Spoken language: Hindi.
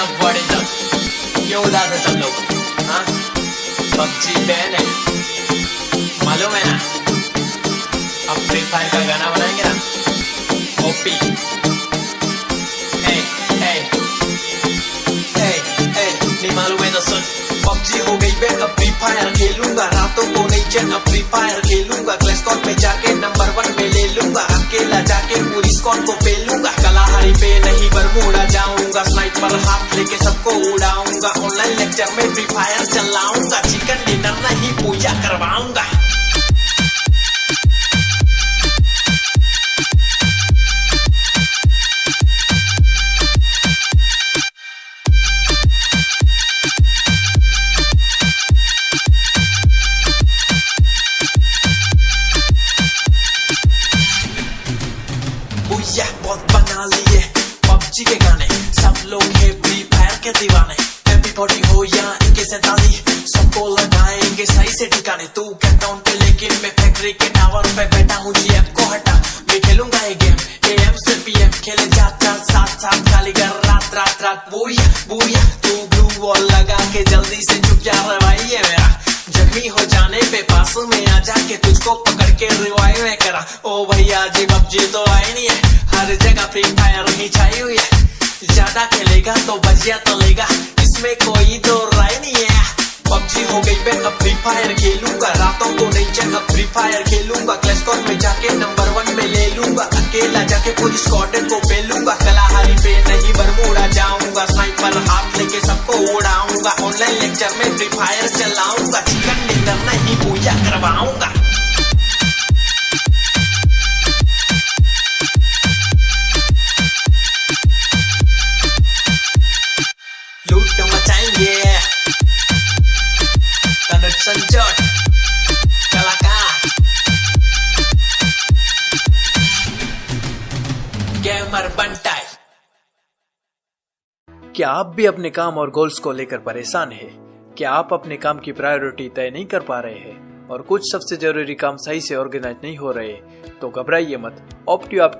क्यों उदास है सब लोग? हाँ, पबजी बैन है, मालूम है ना? अब फ्री फायर का गाना बनाएंगे ना, ओपी। नहीं मालूम है तो सुन। पबजी हो गई बैन, अब फ्री फायर खेलूंगा, रातों को नहीं चैन, अब फ्री फायर खेलूंगा, क्लैश स्क्वाड में जाके नंबर 1 पे ले लूंगा, अकेला जाके पूरी स्क्वाड को पेलूंगा, कलाहारी पे नहीं बरमूडा जाऊंगा, स्नाइपर हाथ लेके सबको उड़ाऊंगा, ऑनलाइन लेक्चर में फ्री फायर चलाऊंगा, चिकन डिनर नहीं पूजा करवाऊंगा। बहुत बना लिए पबजी के गाने, सब लोग है फ्री फायर के दीवाने, MP40 हो या AK-47 सबको लगाएंगे सही से ठिकाने। तू कैपटाउन पे लेकिन मैं फैक्ट्री के टावर पे बैठा हूँ, GF को हटा मैं खेलूंगा ये गेम, AM से PM खेले जाता साथ खाली कर रात रात रात। बुया तू ब्लू वॉल लगा के जल्दी से चुप जा रहा भाई, ये मेरा जख्मी हो जाने पे पास में आ जाके तुझको पकड़ के रिवाइव में करा। ओ भैया जी पबजी तो आई नहीं है, हर जगह फ्री फायर ही छाई हुई है, ज्यादा खेलेगा तो बजिया तलेगा, इसमें कोई दो राय नहीं है। पबजी हो गई बैन, अब फ्री फायर खेलूंगा, रातों को नहीं चैन, अब फ्री फायर खेलूंगा, क्लैश स्क्वाड में जाके नंबर 1 में ले लूंगा, अकेला जाके पूरी स्क्वाड को पेलूंगा, कलाहारी पे नहीं बरमूडा जाऊंगा, स्नाइपर हाथ लेके सबको उड़ाऊंगा, ऑनलाइन लेक्चर में फ्री फायर चलाऊंगा, चिकन डिनर नहीं पूजा करवाऊंगा। लूट मचाएंगे तनुज संजोट कलाकार गेमर बंटाई। क्या आप भी अपने काम और गोल्स को लेकर परेशान हैं? क्या आप अपने काम की प्रायोरिटी तय नहीं कर पा रहे हैं और कुछ सबसे जरूरी काम सही से ऑर्गेनाइज नहीं हो रहे? तो घबराइए मत, ऑप्टियो आपके